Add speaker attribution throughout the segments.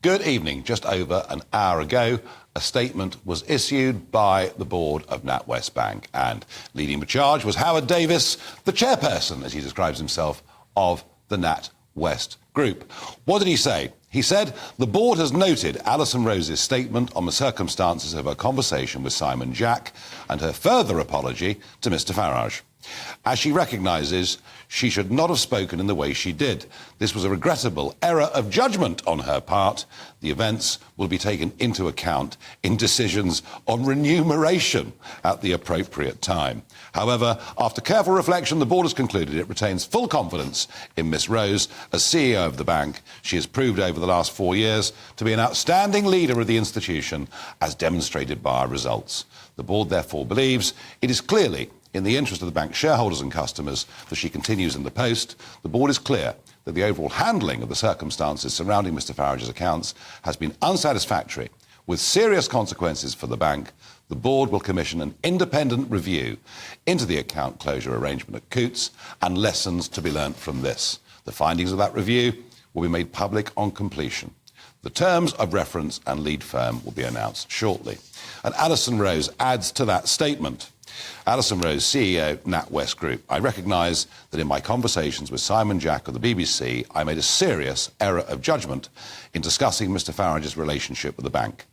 Speaker 1: Good evening. Just over an hour ago, a statement was issued by the board of NatWest Bank, and leading the charge was Howard Davies, the chairperson, as he describes himself, of the NatWest Group. What did he say? He said, the board has noted Alison Rose's statement on the circumstances of her conversation with Simon Jack and her further apology to Mr Farage. As she recognises, she should not have spoken in the way she did. This was a regrettable error of judgment on her part. The events will be taken into account in decisions on remuneration at the appropriate time. However, after careful reflection, the board has concluded it retains full confidence in Miss Rose as CEO of the bank. She has proved over the last 4 years to be an outstanding leader of the institution, as demonstrated by our results. The board therefore believes it is clearly in the interest of the bank's shareholders and customers that she continues in the post. The board is clear that the overall handling of the circumstances surrounding Mr Farage's accounts has been unsatisfactory, with serious consequences for the bank. The board will commission an independent review into the account closure arrangement at Coutts and lessons to be learnt from this. The findings of that review will be made public on completion. The terms of reference and lead firm will be announced shortly. And Alison Rose adds to that statement. Alison Rose, CEO, NatWest Group. I recognise that in my conversations with Simon Jack of the BBC, I made a serious error of judgment in discussing Mr Farage's relationship with the bank.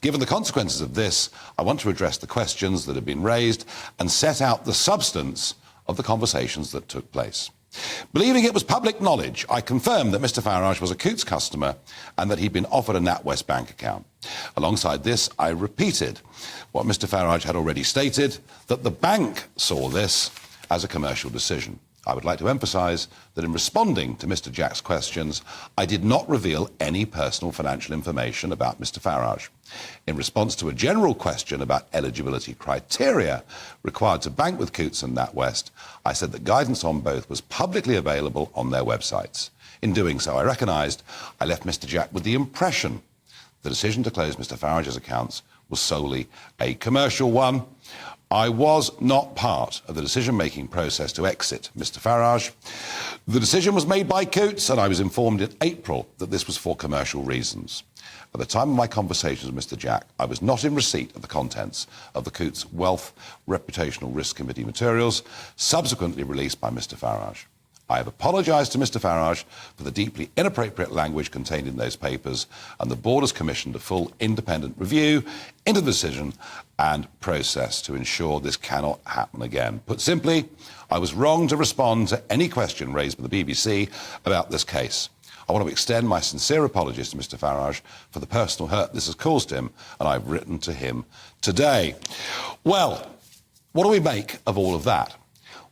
Speaker 1: Given the consequences of this, I want to address the questions that have been raised and set out the substance of the conversations that took place. Believing it was public knowledge, I confirmed that Mr Farage was a Coutts customer and that he'd been offered a NatWest Bank account. Alongside this, I repeated what Mr Farage had already stated, that the bank saw this as a commercial decision. I would like to emphasise that in responding to Mr Jack's questions, I did not reveal any personal financial information about Mr Farage. In response to a general question about eligibility criteria required to bank with Coutts and NatWest, I said that guidance on both was publicly available on their websites. In doing so, I recognised I left Mr Jack with the impression the decision to close Mr Farage's accounts was solely a commercial one. I was not part of the decision-making process to exit Mr Farage. The decision was made by Coutts, and I was informed in April that this was for commercial reasons. At the time of my conversations with Mr Jack, I was not in receipt of the contents of the Coutts Wealth Reputational Risk Committee materials, subsequently released by Mr Farage. I have apologised to Mr Farage for the deeply inappropriate language contained in those papers, and the board has commissioned a full independent review into the decision and process to ensure this cannot happen again. Put simply, I was wrong to respond to any question raised by the BBC about this case. I want to extend my sincere apologies to Mr Farage for the personal hurt this has caused him, and I've written to him today. Well, what do we make of all of that?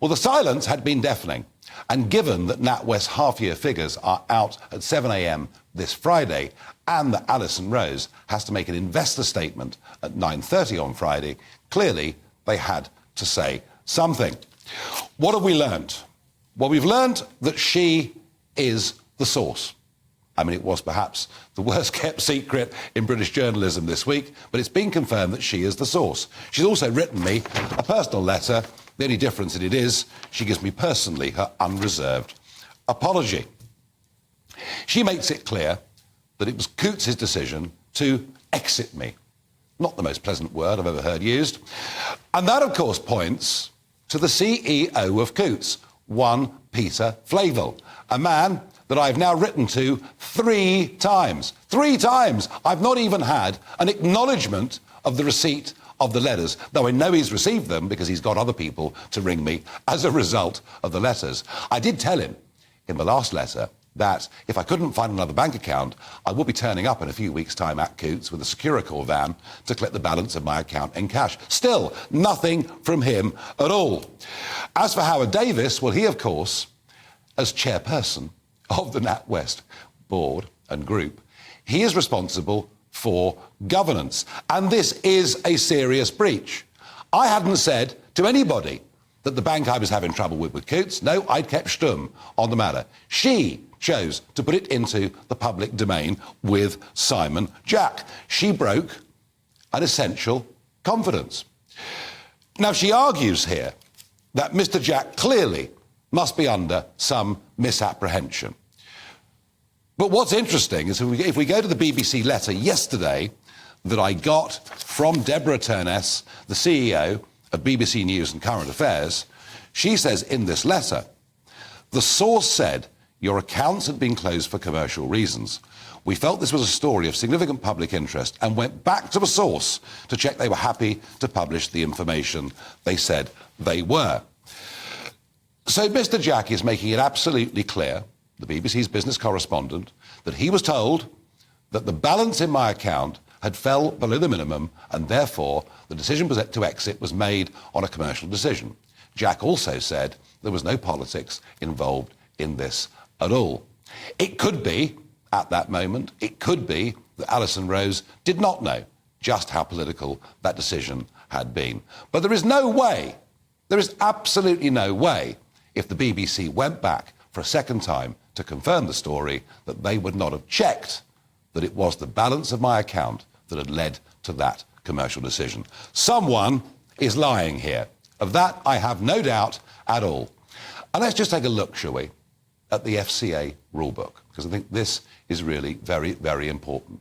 Speaker 1: Well, the silence had been deafening. And given that NatWest half-year figures are out at 7 a.m. this Friday and that Alison Rose has to make an investor statement at 9:30 on Friday, clearly they had to say something. What have we learnt? Well, we've learnt that she is the source. I mean, it was perhaps the worst-kept secret in British journalism this week, but it's been confirmed that she is the source. She's also written me a personal letter. The only difference in it is she gives me personally her unreserved apology. She makes it clear that it was Coutts' decision to exit me. Not the most pleasant word I've ever heard used. And that, of course, points to the CEO of Coutts, one Peter Flavel, a man that I've now written to 3 times. 3 times! I've not even had an acknowledgement of the receipt of the letters, though I know he's received them because he's got other people to ring me as a result of the letters. I did tell him in the last letter that if I couldn't find another bank account, I would be turning up in a few weeks' time at Coutts with a Securicor van to collect the balance of my account in cash. Still, nothing from him at all. As for Howard Davies, well, he, of course, as chairperson of the NatWest board and group, he is responsible for governance. And this is a serious breach. I hadn't said to anybody that the bank I was having trouble with Coutts. No, I'd kept stum on the matter. She chose to put it into the public domain with Simon Jack. She broke an essential confidence. Now, she argues here that Mr Jack clearly must be under some misapprehension. But what's interesting is if we go to the BBC letter yesterday that I got from Deborah Turness, the CEO of BBC News and Current Affairs, she says in this letter, the source said your accounts had been closed for commercial reasons. We felt this was a story of significant public interest and went back to the source to check they were happy to publish the information they said they were. So Mr. Jack is making it absolutely clear, the BBC's business correspondent, that he was told that the balance in my account had fell below the minimum and therefore the decision to exit was made on a commercial decision. Jack also said there was no politics involved in this at all. It could be, at that moment, it could be that Alison Rose did not know just how political that decision had been. But there is no way, there is absolutely no way, if the BBC went back for a second time to confirm the story, that they would not have checked that it was the balance of my account that had led to that commercial decision. Someone is lying here. Of that, I have no doubt at all. And let's just take a look, shall we, at the FCA rulebook, because I think this is really very, very important.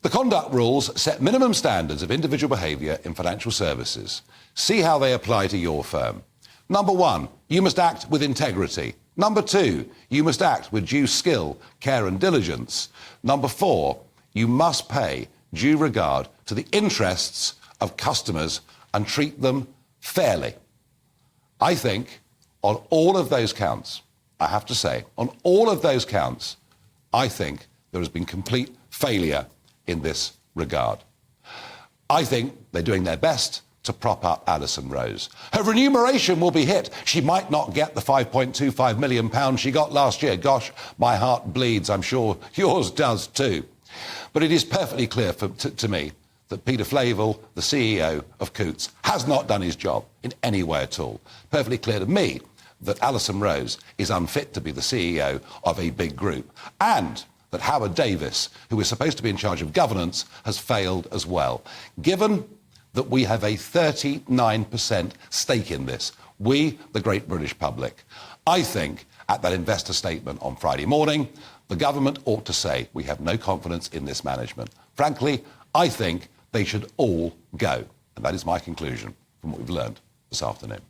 Speaker 1: The conduct rules set minimum standards of individual behaviour in financial services. See how they apply to your firm. Number 1, you must act with integrity. Number 2, you must act with due skill, care and diligence. Number 4, you must pay due regard to the interests of customers and treat them fairly. I think on all of those counts, I have to say, on all of those counts, I think there has been complete failure in this regard. I think they're doing their best to prop up Alison Rose. Her remuneration will be hit. She might not get the £5.25 million she got last year. Gosh, my heart bleeds. I'm sure yours does too. But it is perfectly clear to me that Peter Flavel, the CEO of Coutts, has not done his job in any way at all. Perfectly clear to me that Alison Rose is unfit to be the CEO of a big group, and that Howard Davies, who is supposed to be in charge of governance, has failed as well. Given that we have a 39% stake in this, we, the great British public, I think at that investor statement on Friday morning, the government ought to say we have no confidence in this management. Frankly, I think they should all go. And that is my conclusion from what we've learned this afternoon.